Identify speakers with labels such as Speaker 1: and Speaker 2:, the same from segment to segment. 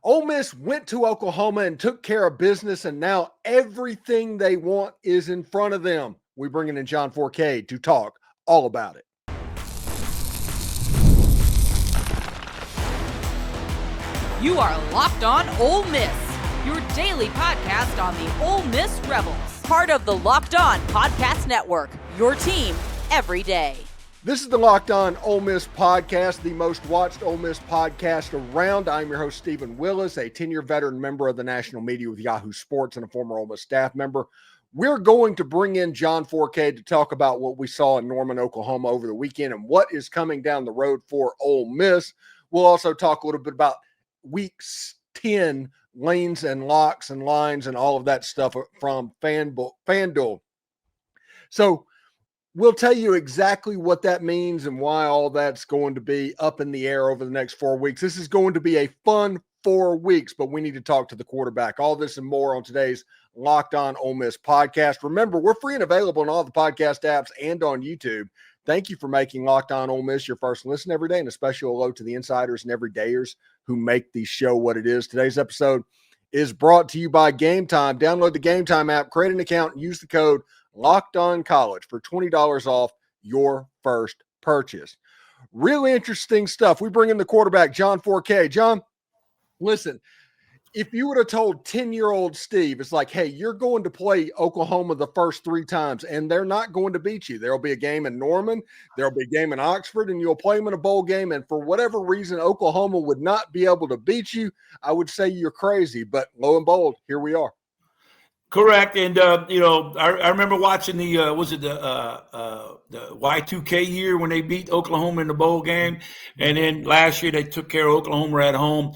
Speaker 1: Ole Miss went to Oklahoma and took care of business, and now everything they want is in front of them. We bring in John Fourcade to talk all about it.
Speaker 2: You are Locked On Ole Miss, your daily podcast on the Ole Miss Rebels. Part of the Locked On Podcast Network, your team every day.
Speaker 1: This is the Locked On Ole Miss podcast, the most watched Ole Miss podcast around. I'm your host, Steven Willis, a 10-year veteran member of the national media with Yahoo Sports and a former Ole Miss staff member. We're going to bring in John Fourcade to talk about what we saw in Norman, Oklahoma over the weekend and what is coming down the road for Ole Miss. We'll also talk a little bit about Week 10 lanes and locks and lines and all of that stuff from FanDuel. So we'll tell you exactly what that means and why all that's going to be up in the air over the next 4 weeks. This is going to be a fun 4 weeks, but we need to talk to the quarterback. All this and more on today's Locked On Ole Miss podcast. Remember, we're free and available on all the podcast apps and on YouTube. Thank you for making Locked On Ole Miss your first listen every day, and a special hello to the insiders and everydayers who make the show what it is. Today's episode is brought to you by Game Time. Download the Game Time app, create an account, and use the code Locked On College for $20 off your first purchase. Really interesting stuff. We bring in the quarterback, John Fourcade. John, listen, if you would have told 10-year-old Steve, it's like, hey, you're going to play Oklahoma the first 3 times, and they're not going to beat you. There'll be a game in Norman, there'll be a game in Oxford, and you'll play them in a bowl game, and for whatever reason, Oklahoma would not be able to beat you, I would say you're crazy. But lo and behold, here we are.
Speaker 3: Correct. And, I remember watching the Y2K year when they beat Oklahoma in the bowl game. And then last year they took care of Oklahoma at home.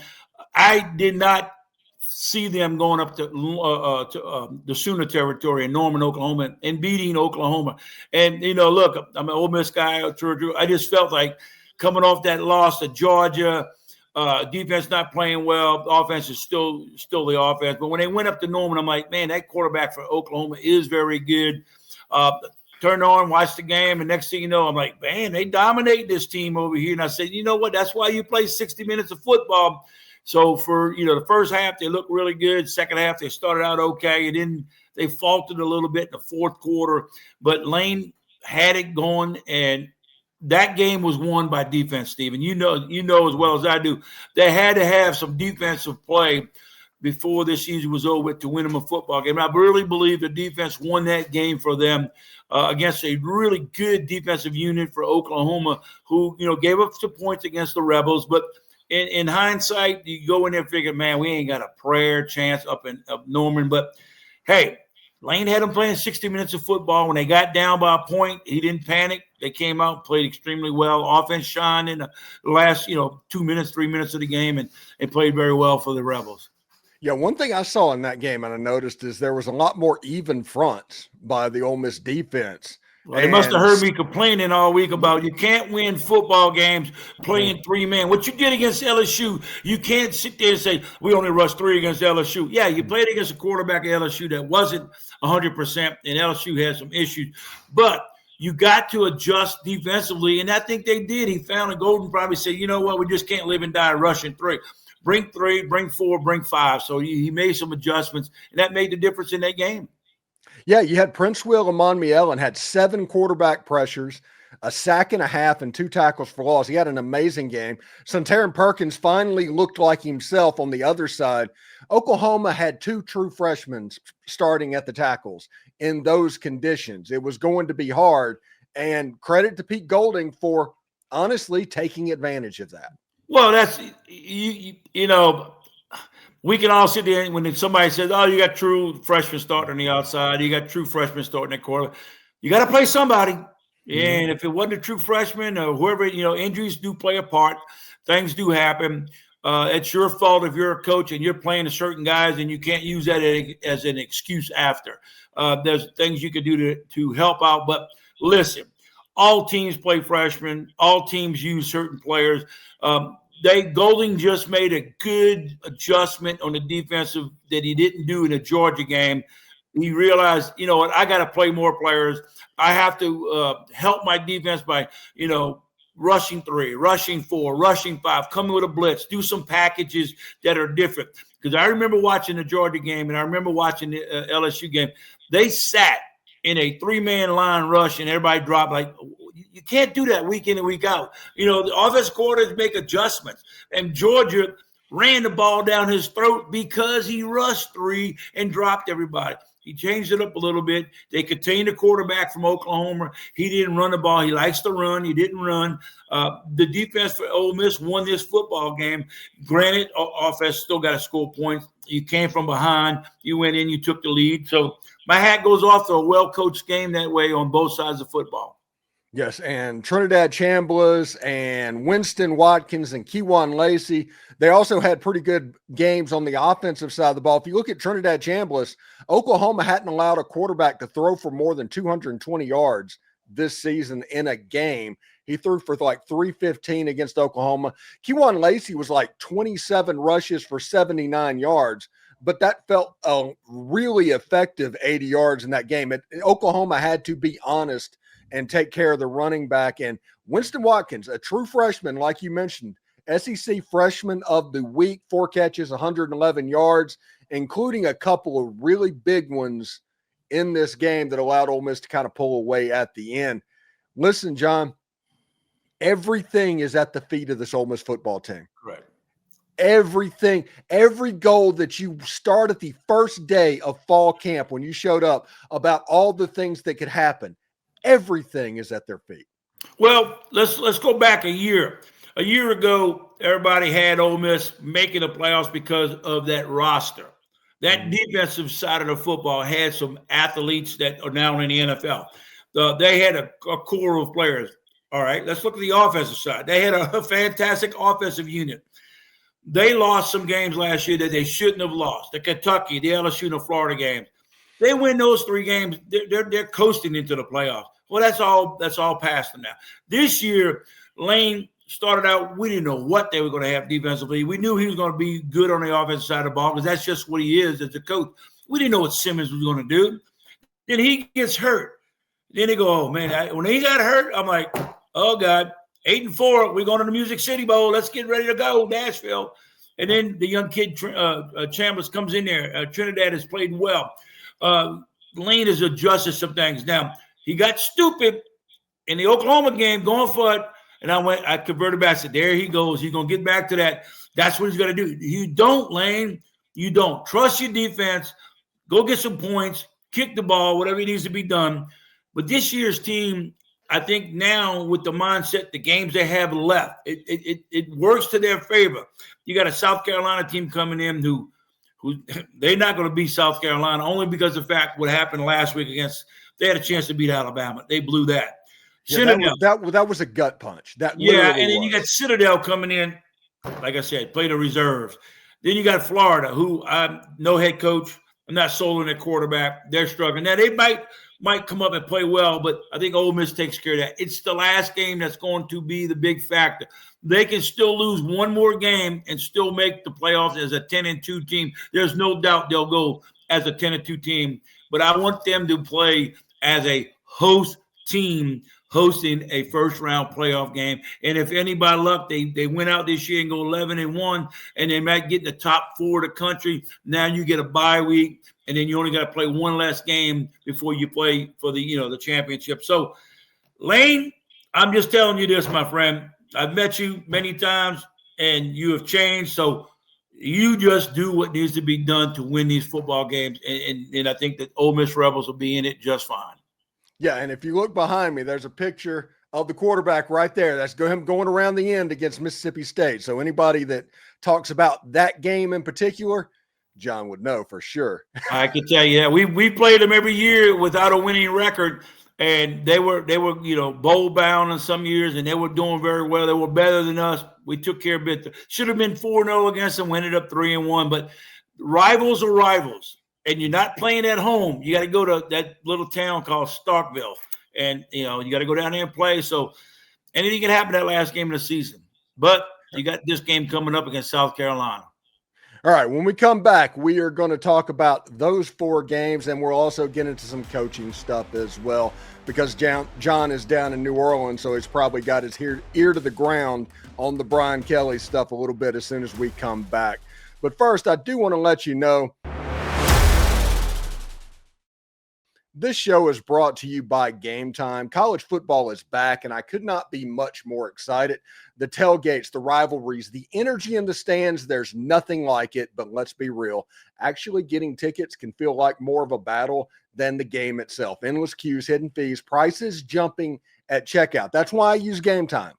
Speaker 3: I did not see them going up to the Sooner territory in Norman, Oklahoma, and beating Oklahoma. And, look, I'm an Ole Miss guy. I just felt like coming off that loss to Georgia, defense not playing well. The offense is still the offense. But when they went up to Norman, I'm like, man, that quarterback for Oklahoma is very good. Turned on, watched the game, and next thing you know, I'm like, man, they dominate this team over here. And I said, you know what? That's why you play 60 minutes of football. So for, the first half, they looked really good. Second half, they started out okay. And then they faltered a little bit in the fourth quarter. But Lane had it going, and that game was won by defense, Steven. You know as well as I do. They had to have some defensive play before this season was over to win them a football game. I really believe the defense won that game for them against a really good defensive unit for Oklahoma, who gave up some points against the Rebels. But in hindsight, you go in there and figure, man, we ain't got a prayer chance up Norman. But hey, Lane had them playing 60 minutes of football. When they got down by a point, he didn't panic. They came out, played extremely well. Offense shined in the last, 2 minutes, 3 minutes of the game, and played very well for the Rebels.
Speaker 1: Yeah, one thing I saw in that game and I noticed is there was a lot more even fronts by the Ole Miss defense.
Speaker 3: Well, they must have heard me complaining all week about you can't win football games playing 3 men. What you did against LSU, you can't sit there and say, we only rushed 3 against LSU. Yeah, you played against a quarterback at LSU that wasn't 100%, and LSU had some issues. But you got to adjust defensively, and I think they did. He found a golden probably said, you know what, we just can't live and die rushing 3. Bring 3, bring 4, bring 5. So he made some adjustments, and that made the difference in that game.
Speaker 1: Yeah, you had Prince Will and Monmiel and had 7 quarterback pressures, a sack and a half, and 2 tackles for loss. He had an amazing game. Sontaran Perkins finally looked like himself on the other side. Oklahoma had 2 true freshmen starting at the tackles in those conditions. It was going to be hard, and credit to Pete Golding for honestly taking advantage of that.
Speaker 3: Well, that's, we can all sit there when somebody says, oh, you got true freshmen starting on the outside, you got true freshmen starting at quarter. You got to play somebody. Mm-hmm. And if it wasn't a true freshman or whoever, injuries do play a part. Things do happen. It's your fault if you're a coach and you're playing to certain guys and you can't use that as an excuse after. There's things you could do to help out. But listen, all teams play freshmen. All teams use certain players. Golding just made a good adjustment on the defensive that he didn't do in the Georgia game. He realized, you know what, I got to play more players. I have to help my defense by, rushing 3, rushing 4, rushing 5, coming with a blitz, do some packages that are different. Because I remember watching the Georgia game and I remember watching the LSU game. They sat in a 3-man line rush and everybody dropped. Like, you can't do that week in and week out. The offensive coordinators make adjustments. And Georgia ran the ball down his throat because he rushed 3 and dropped everybody. He changed it up a little bit. They contained the quarterback from Oklahoma. He didn't run the ball. He likes to run. He didn't run. The defense for Ole Miss won this football game. Granted, offense still got to score points. You came from behind. You went in. You took the lead. So my hat goes off to a well-coached game that way on both sides of football.
Speaker 1: Yes, and Trinidad Chambliss and Winston, Watkins, and Kewan, Lacy, they also had pretty good games on the offensive side of the ball. If you look at Trinidad Chambliss, Oklahoma hadn't allowed a quarterback to throw for more than 220 yards this season in a game. He threw for like 315 against Oklahoma. Kewan Lacy was like 27 rushes for 79 yards, but that felt a really effective 80 yards in that game. Oklahoma had to be honest and take care of the running back. And Winston Watkins, a true freshman, like you mentioned, SEC freshman of the week, 4 catches, 111 yards, including a couple of really big ones in this game that allowed Ole Miss to kind of pull away at the end. Listen, John, everything is at the feet of this Ole Miss football team.
Speaker 3: Correct.
Speaker 1: Everything, every goal that you start at the first day of fall camp when you showed up about all the things that could happen, everything is at their feet.
Speaker 3: Well, let's go back a year. A year ago, everybody had Ole Miss making the playoffs because of that roster. That defensive side of the football had some athletes that are now in the NFL. They had a core of players. All right, let's look at the offensive side. They had a fantastic offensive unit. They lost some games last year that they shouldn't have lost. The Kentucky, the LSU, and the Florida games. They win those 3 games, they're coasting into the playoffs. Well, that's all past them now. This year, Lane started out, we didn't know what they were going to have defensively. We knew he was going to be good on the offensive side of the ball because that's just what he is as a coach. We didn't know what Simmons was going to do. Then he gets hurt. Then they go, oh, man, when he got hurt, I'm like, oh, God, 8-4, we're going to the Music City Bowl. Let's get ready to go, Nashville. And then the young kid, Chambliss, comes in there. Trinidad has played well. Lane has adjusted some things. Now, he got stupid in the Oklahoma game going for it, and I converted back. I said, there he goes. He's going to get back to that. That's what he's going to do. You don't, Lane. You don't. Trust your defense. Go get some points. Kick the ball, whatever needs to be done. But this year's team, I think now with the mindset, the games they have left, it works to their favor. You got a South Carolina team coming in who they're not going to beat South Carolina only because of the fact what happened last week against – they had a chance to beat Alabama. They blew that.
Speaker 1: Yeah, that was a gut punch. And
Speaker 3: then you got Citadel coming in, like I said, play the reserves. Then you got Florida, who I'm no head coach. I'm not sold on their quarterback. They're struggling. Now, they might come up and play well, but I think Ole Miss takes care of that. It's the last game that's going to be the big factor. They can still lose one more game and still make the playoffs as a 10-2 team. There's no doubt they'll go as a 10-2 team, but I want them to play as a host team hosting a first-round playoff game. And if anybody luck, they went out this year and go 11-1, and they might get in the top 4 of the country. Now you get a bye week, and then you only got to play one less game before you play for the championship. So, Lane, I'm just telling you this, my friend. I've met you many times, and you have changed. So you just do what needs to be done to win these football games, and I think that Ole Miss Rebels will be in it just fine.
Speaker 1: Yeah, and if you look behind me, there's a picture of the quarterback right there. That's him going around the end against Mississippi State. So anybody that talks about that game in particular, John would know for sure.
Speaker 3: I can tell you that. We played them every year without a winning record, and they were bowl bound in some years, and they were doing very well. They were better than us. We took care of it. Should have been 4-0 against them. We ended up 3-1. But rivals are rivals, and you're not playing at home. You got to go to that little town called Starkville, and you got to go down there and play. So anything can happen that last game of the season. But you got this game coming up against South Carolina.
Speaker 1: All right, when we come back, we are going to talk about those 4 games, and we'll also get into some coaching stuff as well, because John is down in New Orleans, so he's probably got his ear to the ground on the Brian Kelly stuff a little bit as soon as we come back. But first, I do want to let you know this show is brought to you by Game Time. College football is back, and I could not be much more excited. The tailgates, the rivalries, the energy in the stands, there's nothing like it. But let's be real. Actually getting tickets can feel like more of a battle than the game itself. Endless queues, hidden fees, prices jumping at checkout. That's why I use Game Time,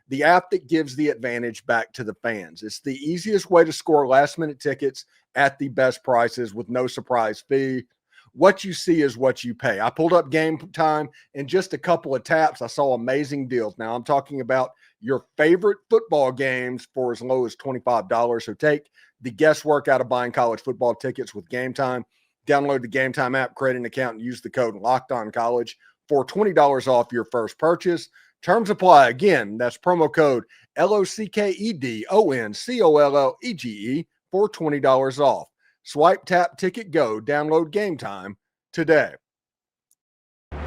Speaker 1: the app that gives the advantage back to the fans. It's the easiest way to score last-minute tickets at the best prices with no surprise fee. What you see is what you pay. I pulled up Game Time in just a couple of taps. I saw amazing deals. Now, I'm talking about your favorite football games for as low as $25. So take the guesswork out of buying college football tickets with Game Time. Download the Game Time app, create an account, and use the code LOCKEDONCollege for $20 off your first purchase. Terms apply. Again, that's promo code LOCKEDONCOLLEGE for $20 off. Swipe, tap, ticket, go. Download Game Time today. And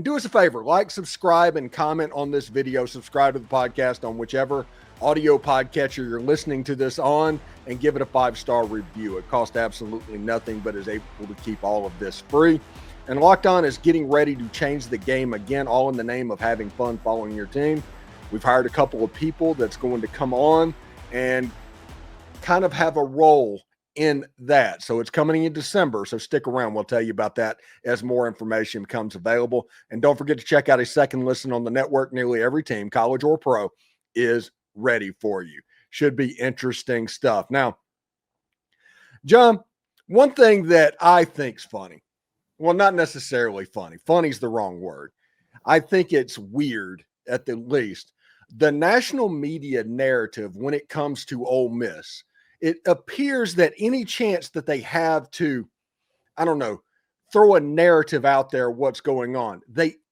Speaker 1: do us a favor, like, subscribe, and comment on this video. Subscribe to the podcast on whichever audio podcatcher you're listening to this on, and give it a 5-star review. It costs absolutely nothing, but is able to keep all of this free. And Locked On is getting ready to change the game again, all in the name of having fun following your team. We've hired a couple of people that's going to come on and kind of have a role in that. So it's coming in December. So stick around. We'll tell you about that as more information becomes available. And don't forget to check out a second listen on the network. Nearly every team, college or pro, is ready for you. Should be interesting stuff. Now, John, one thing that I think's funny, well, not necessarily funny. Funny's the wrong word. I think it's weird at the least. The national media narrative when it comes to Ole Miss, it appears that any chance that they have to, I don't know, throw a narrative out there, what's going on,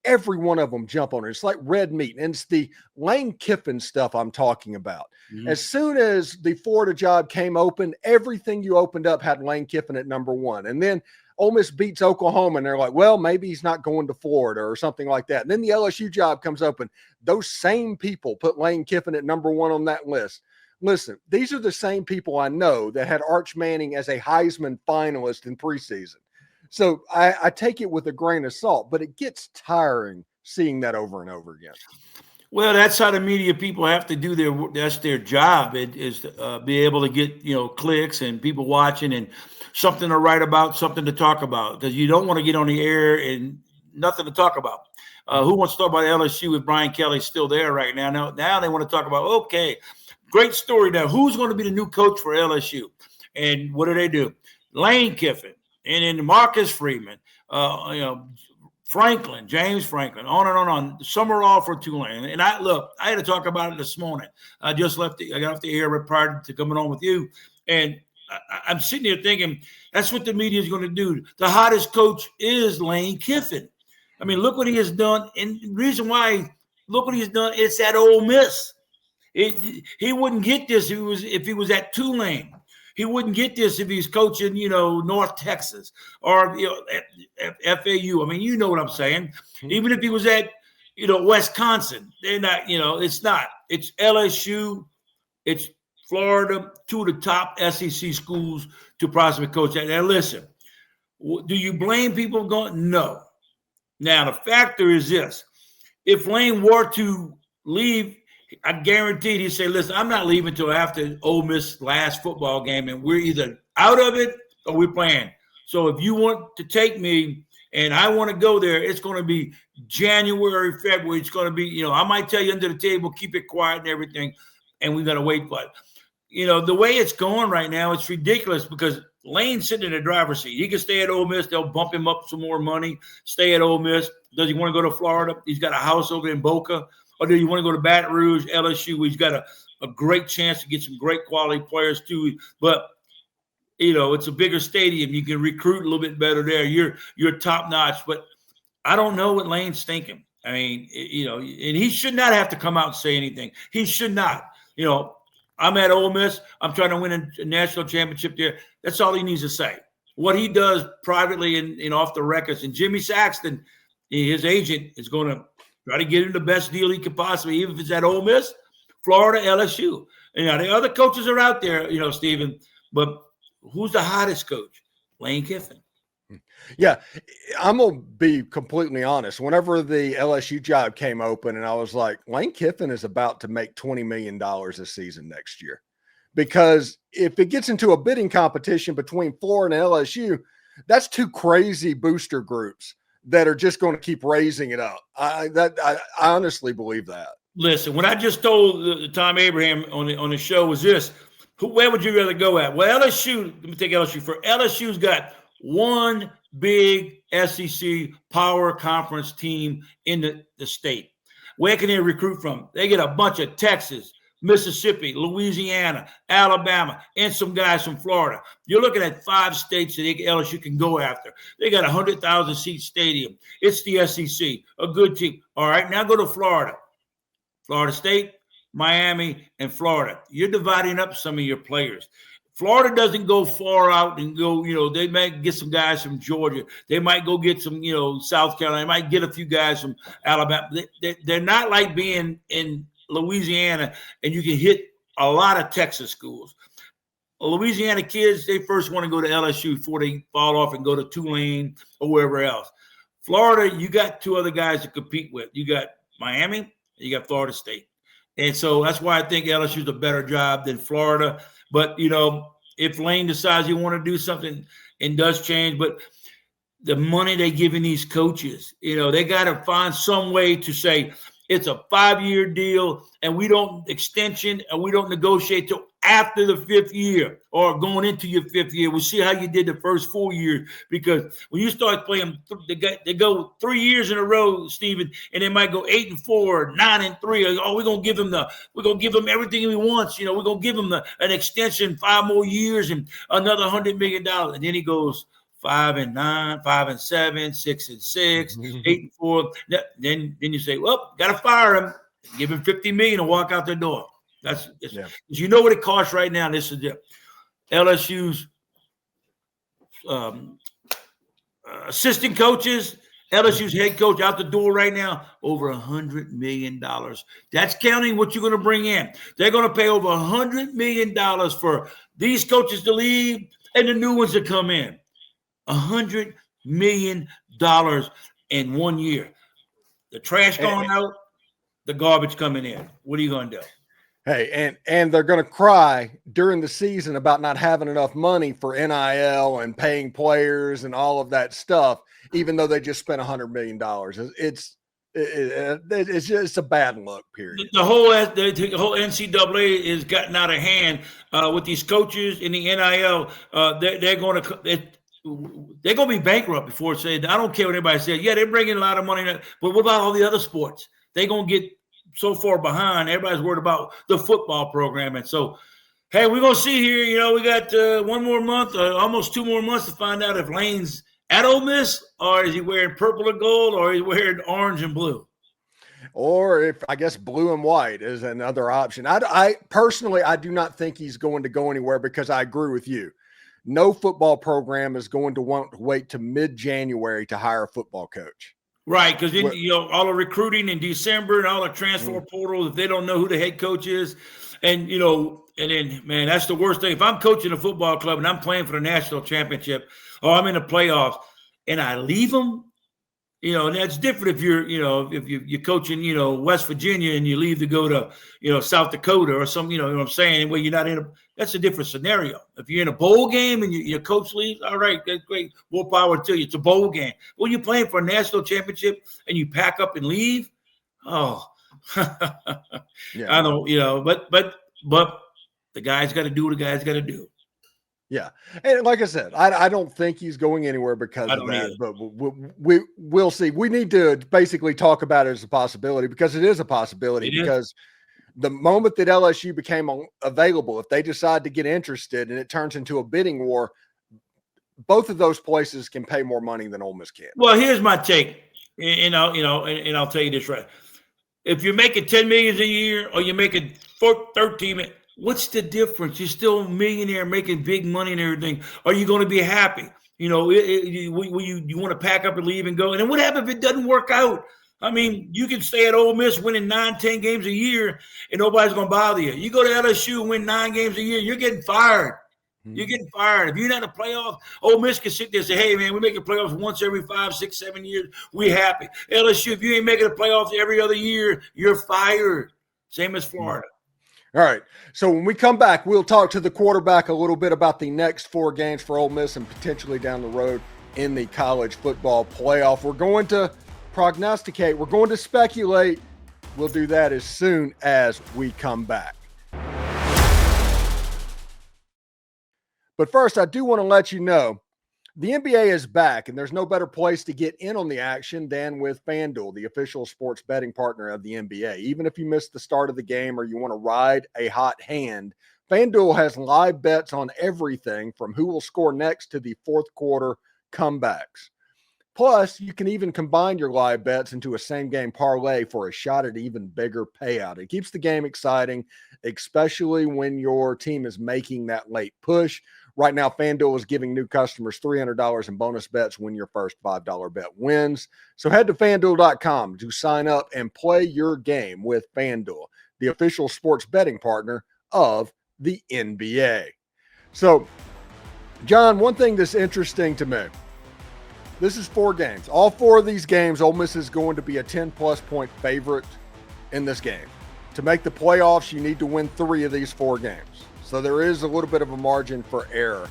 Speaker 1: every one of them jump on it. It's like red meat. And it's the Lane Kiffin stuff I'm talking about. Mm-hmm. As soon as the Florida job came open, everything you opened up had Lane Kiffin at number 1. And then Ole Miss beats Oklahoma, and they're like, well, maybe he's not going to Florida or something like that. And then the LSU job comes open. Those same people put Lane Kiffin at number 1 on that list. Listen, these are the same people I know that had Arch Manning as a Heisman finalist in preseason. So I take it with a grain of salt, but it gets tiring seeing that over and over again.
Speaker 3: Well, that's how the media people have to do that's their job. It is to be able to get, clicks and people watching and something to write about, something to talk about, because you don't want to get on the air and nothing to talk about. Who wants to talk about LSU with Brian Kelly still there right now? Now they want to talk about, okay, great story. Now, who's going to be the new coach for LSU? And what do? Lane Kiffin, and then Marcus Freeman, Franklin, James Franklin, on and on. Some are all for Tulane. And I had to talk about it this morning. I got off the air prior to coming on with you. And I'm sitting here thinking, that's what the media is going to do. The hottest coach is Lane Kiffin. I mean, look what he has done. And the reason why, look what he's done, it's at Ole Miss. He wouldn't get this if he was at Tulane. He wouldn't get this if he's coaching, North Texas or at FAU. I mean, you know what I'm saying. Mm-hmm. Even if he was at, Wisconsin, they're not. It's not. It's LSU. It's Florida. 2 of the top SEC schools to possibly coach at. Now, listen. Do you blame people going? No. Now, the factor is this: if Lane were to leave, I guaranteed he'd say, listen, I'm not leaving until after Ole Miss last football game, and we're either out of it or we're playing. So if you want to take me and I want to go there, it's going to be January, February. It's going to be, I might tell you under the table, keep it quiet and everything, and we're going to wait for it. The way it's going right now, it's ridiculous because Lane's sitting in the driver's seat. He can stay at Ole Miss. They'll bump him up some more money, stay at Ole Miss. Does he want to go to Florida? He's got a house over in Boca. Or do you want to go to Baton Rouge, LSU? He's got a great chance to get some great quality players too. But, it's a bigger stadium. You can recruit a little bit better there. You're top notch. But I don't know what Lane's thinking. I mean, and he should not have to come out and say anything. He should not. I'm at Ole Miss. I'm trying to win a national championship there. That's all he needs to say. What he does privately and off the records. And Jimmy Saxton, his agent, is going to try to get him the best deal he could possibly, even if it's at Ole Miss, Florida, LSU. And the other coaches are out there, Steven, but who's the hottest coach? Lane Kiffin.
Speaker 1: Yeah, I'm going to be completely honest. Whenever the LSU job came open, and I was like, Lane Kiffin is about to make $20 million a season next year. Because if it gets into a bidding competition between Florida and LSU, that's two crazy booster groups that are just going to keep raising it up. I honestly believe that.
Speaker 3: Listen, what I just told Tom Abraham on the show was this. Where would you rather go at? Well, LSU, let me take LSU for LSU's got one big SEC power conference team in the state. Where can they recruit from? They get a bunch of Texas, Mississippi, Louisiana, Alabama, and some guys from Florida. You're looking at 5 states that LSU can go after. They got a 100,000-seat stadium. It's the SEC, a good team. All right, now go to Florida. Florida State, Miami, and Florida. You're dividing up some of your players. Florida doesn't go far out and go, they might get some guys from Georgia. They might go get some, South Carolina. They might get a few guys from Alabama. They're not like being in Louisiana and you can hit a lot of Texas schools. Louisiana kids, they first want to go to LSU before they fall off and go to Tulane or wherever else. Florida, you got 2 other guys to compete with. You got Miami, you got Florida State. And so that's why I think LSU is a better job than Florida. But, if Lane decides he want to do something and does change, but the money they giving these coaches, they got to find some way to say it's a 5-year deal and we don't extension and we don't negotiate till after the 5th year or going into your 5th year. We'll see how you did the first 4 years, because when you start playing, they go 3 years in a row, Steven, and they might go 8-4, 9-3. Oh, we're gonna give him everything he wants. We're gonna give him an extension, 5 more years and another $100 million. And then he goes 5-9, 5-7, 6-6, 8-4. Then you say, well, gotta fire him, give him $50 million and walk out the door. You know what it costs right now. This is the LSU's assistant coaches, LSU's head coach out the door right now, over $100 million. That's counting what you're going to bring in. They're going to pay over $100 million for these coaches to leave and the new ones to come in. $100 million in 1 year. The trash going out, the garbage coming in. What are you going to do?
Speaker 1: Hey, and they're going to cry during the season about not having enough money for NIL and paying players and all of that stuff, even though they just spent $100 million. It's just a bad look, period.
Speaker 3: The whole NCAA is gotten out of hand with these coaches in the NIL. They're going to be bankrupt before it's said. I don't care what anybody says. Yeah, they're bringing a lot of money, but what about all the other sports? They're going to get so far behind. Everybody's worried about the football program. And so, hey, we're going to see here, we got 1 more month, almost 2 more months to find out if Lane's at Ole Miss, or is he wearing purple and gold, or is he wearing orange and blue?
Speaker 1: Or if, I guess, blue and white is another option. I personally, I do not think he's going to go anywhere, because I agree with you. No football program is going to want to wait to mid-January to hire a football coach.
Speaker 3: Right, because then all the recruiting in December and all the transfer portals, if they don't know who the head coach is, and then, man, that's the worst thing. If I'm coaching a football club and I'm playing for the national championship, or I'm in the playoffs, and I leave them, and that's different if you're coaching, West Virginia and you leave to go to, South Dakota or some, you know what I'm saying? Where you're not that's a different scenario. If you're in a bowl game and your coach leaves, all right, that's great. More power to you. It's a bowl game. When you're playing for a national championship and you pack up and leave, I don't, but the guy's got to do what the guy's got to do.
Speaker 1: Yeah. And like I said, I don't think he's going anywhere because of that, but we'll see. We need to basically talk about it as a possibility, because it is a possibility, because the moment that LSU became available, if they decide to get interested and it turns into a bidding war, both of those places can pay more money than Ole Miss can.
Speaker 3: Well, here's my take, and I'll tell you this right. If you're making $10 million a year or you're making $13 million, what's the difference? You're still a millionaire making big money and everything. Are you going to be happy? You want to pack up and leave and go? And then what happens if it doesn't work out? I mean, you can stay at Ole Miss winning 9-10 games a year and nobody's going to bother you. You go to LSU and win 9 games a year, you're getting fired. You're getting fired. If you're not in the playoff, Ole Miss can sit there and say, hey, man, we make the playoffs once every 5, 6, 7 years. We're happy. LSU, if you ain't making the playoffs every other year, you're fired. Same as Florida.
Speaker 1: All right. So when we come back, we'll talk to the quarterback a little bit about the next 4 games for Ole Miss and potentially down the road in the college football playoff. We're going to prognosticate. We're going to speculate. We'll do that as soon as we come back. But first, I do want to let you know the NBA is back, and there's no better place to get in on the action than with FanDuel, the official sports betting partner of the NBA. Even if you missed the start of the game or you want to ride a hot hand, FanDuel has live bets on everything from who will score next to the fourth quarter comebacks. Plus, you can even combine your live bets into a same-game parlay for a shot at even bigger payout. It keeps the game exciting, especially when your team is making that late push. Right now, FanDuel is giving new customers $300 in bonus bets when your first $5 bet wins. So head to FanDuel.com to sign up and play your game with FanDuel, the official sports betting partner of the NBA. So, John, one thing that's interesting to me, this is 4 games. All 4 of these games, Ole Miss is going to be a 10-plus point favorite in this game. To make the playoffs, you need to win 3 of these 4 games. So there is a little bit of a margin for error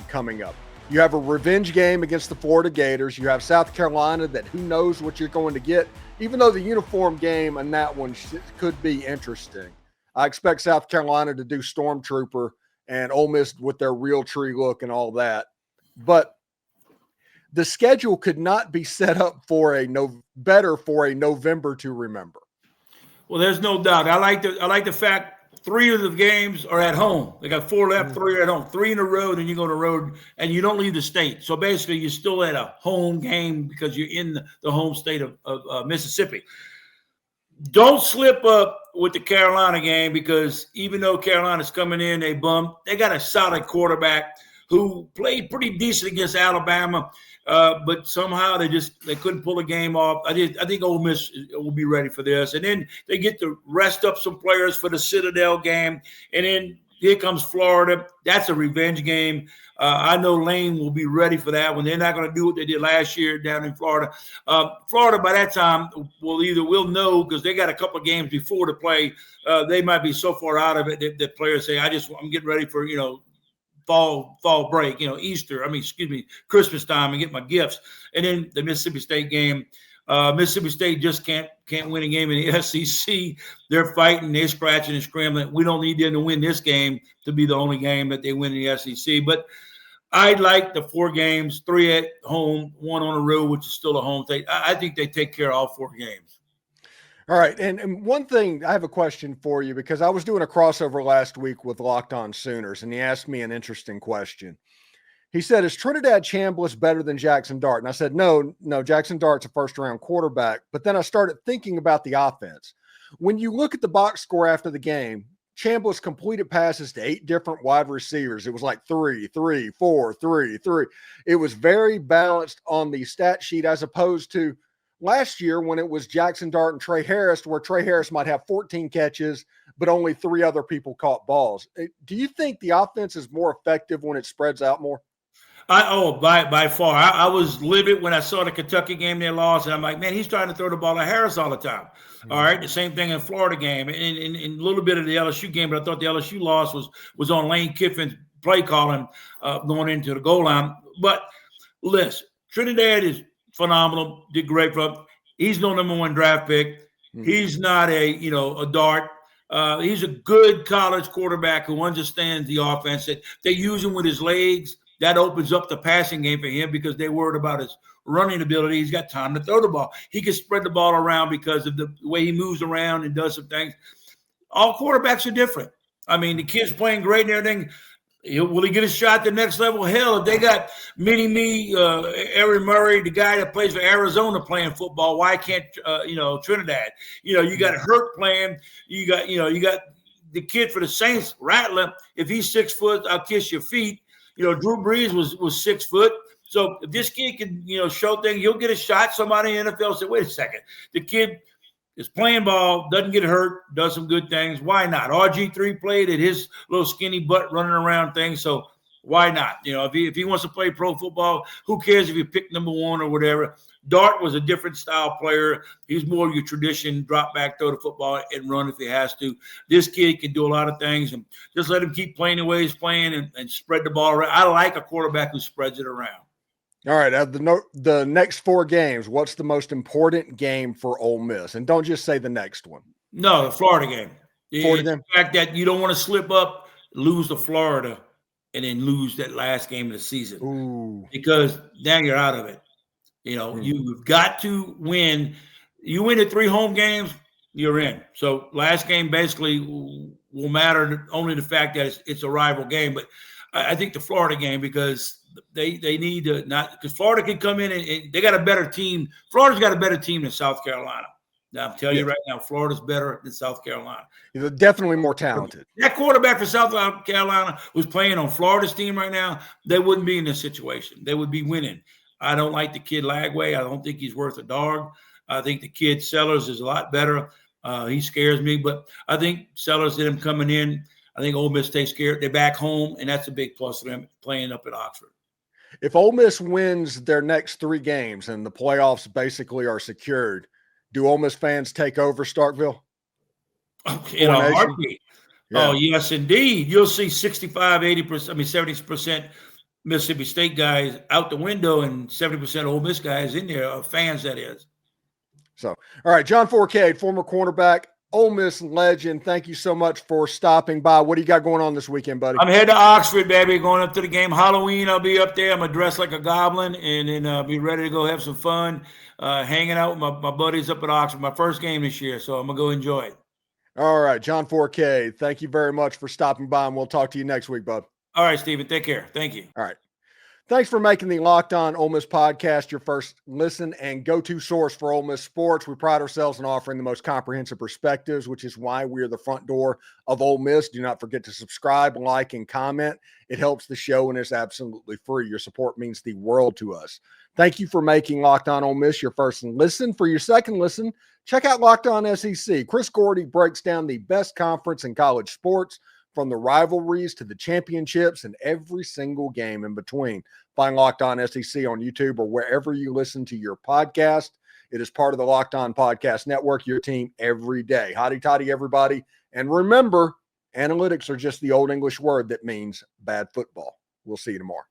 Speaker 1: coming up. You have a revenge game against the Florida Gators. You have South Carolina that who knows what you're going to get, even though the uniform game and that one could be interesting. I expect South Carolina to do Stormtrooper and Ole Miss with their real tree look and all that. But the schedule could not be set up for better for a November to remember.
Speaker 3: Well, there's no doubt. I like the fact 3 of the games are at home. They got 4 left, 3 are at home. 3 in a road, and you go on the road, and you don't leave the state. So basically, you're still at a home game because you're in the home state of Mississippi. Don't slip up with the Carolina game because even though Carolina's coming in, they got a solid quarterback who played pretty decent against Alabama. But somehow they couldn't pull a game off. I think Ole Miss will be ready for this. And then they get to rest up some players for the Citadel game. And then here comes Florida. That's a revenge game. I know Lane will be ready for that one. They're not going to do what they did last year down in Florida. Florida, by that time, we'll know because they got a couple of games before to play. They might be so far out of it that players say, I'm getting ready for, fall break, Christmas time and get my gifts. And then the Mississippi State game, Mississippi State just can't win a game in the SEC. They're fighting, they're scratching and scrambling. We don't need them to win this game to be the only game that they win in the SEC. But I like the 4 games, 3 at home, 1 on the road, which is still a home state. I think they take care of all 4 games.
Speaker 1: All right. And one thing, I have a question for you because I was doing a crossover last week with Locked On Sooners, and he asked me an interesting question. He said, is Trinidad Chambliss better than Jackson Dart? And I said, no, Jackson Dart's a first-round quarterback. But then I started thinking about the offense. When you look at the box score after the game, Chambliss completed passes to 8 different wide receivers. It was like 3, 3, 4, 3, 3. It was very balanced on the stat sheet as opposed to last year when it was Jackson Dart and Trey Harris, where Trey Harris might have 14 catches, but only 3 other people caught balls. Do you think the offense is more effective when it spreads out more?
Speaker 3: By far. I was livid when I saw the Kentucky game they lost, and I'm like, man, he's trying to throw the ball at Harris all the time. Mm-hmm. All right, the same thing in Florida game, and a little bit of the LSU game, but I thought the LSU loss was on Lane Kiffin's play calling going into the goal line. But listen, Trinidad is phenomenal, did great for him. He's no number 1 draft pick. Mm-hmm. He's not a Dart. He's a good college quarterback who understands the offense. That they use him with his legs. That opens up the passing game for him because they're worried about his running ability. He's got time to throw the ball. He can spread the ball around because of the way he moves around and does some things. All quarterbacks are different. I mean, the kid's playing great and everything. Will he get a shot at the next level? Hell, if they got Mini-Me, Aaron Murray, the guy that plays for Arizona playing football, why can't Trinidad? You got Hurt playing. You got the kid for the Saints, Rattler, if he's 6 foot, I'll kiss your feet. Drew Brees was 6 foot. So if this kid can, show things, you'll get a shot. Somebody in the NFL say, wait a second. The kid is playing ball, doesn't get hurt, does some good things. Why not? RG3 played at his little skinny butt running around things. So why not? If he wants to play pro football, who cares if you pick number 1 or whatever? Dart was a different style player. He's more your tradition, drop back, throw the football, and run if he has to. This kid can do a lot of things, and just let him keep playing the way he's playing and spread the ball around. I like a quarterback who spreads it around.
Speaker 1: All right, the next 4 games, what's the most important game for Ole Miss? And don't just say the next one.
Speaker 3: No, the Florida game.
Speaker 1: The
Speaker 3: fact that you don't want to slip up, lose to Florida, and then lose that last game of the season.
Speaker 1: Ooh.
Speaker 3: Because now you're out of it. You've got to win. You win the 3 home games, you're in. So last game basically will matter only the fact that it's a rival game. But I think the Florida game, because they need to not – because Florida can come in and they got a better team. Florida's got a better team than South Carolina. Now, I'm telling you right now, Florida's better than South Carolina.
Speaker 1: They're definitely more talented.
Speaker 3: That quarterback for South Carolina was playing on Florida's team right now, they wouldn't be in this situation. They would be winning. I don't like the kid Lagway. I don't think he's worth a dog. I think the kid Sellers is a lot better. He scares me, but I think Sellers did him coming in. I think Ole Miss takes care. They're back home, and that's a big plus for them playing up at Oxford.
Speaker 1: If Ole Miss wins their next 3 games and the playoffs basically are secured, do Ole Miss fans take over Starkville?
Speaker 3: In a heartbeat. Yeah. Oh, yes, indeed. You'll see 65, 80%, 70% Mississippi State guys out the window and 70% Ole Miss guys in there, fans, that is.
Speaker 1: So, all right, John Fourcade, former cornerback, Ole Miss legend. Thank you so much for stopping by. What do you got going on this weekend, buddy?
Speaker 3: I'm heading to Oxford, baby, going up to the game. Halloween, I'll be up there. I'm going to dress like a goblin and then I'll be ready to go have some fun, hanging out with my buddies up at Oxford. My first game this year, so I'm going to go enjoy it.
Speaker 1: All right, John Fourcade, thank you very much for stopping by, and we'll talk to you next week, bud.
Speaker 3: All right, Steven, take care. Thank you.
Speaker 1: All right. Thanks for making the Locked On Ole Miss podcast your first listen and go-to source for Ole Miss sports. We pride ourselves in offering the most comprehensive perspectives, which is why we are the front door of Ole Miss. Do not forget to subscribe, like, and comment. It helps the show and is absolutely free. Your support means the world to us. Thank you for making Locked On Ole Miss your first listen. For your second listen, check out Locked On SEC. Chris Gordy breaks down the best conference in college sports, from the rivalries to the championships and every single game in between. Find Locked On SEC on YouTube or wherever you listen to your podcast. It is part of the Locked On Podcast Network, your team every day. Hotty toddy, everybody. And remember, analytics are just the old English word that means bad football. We'll see you tomorrow.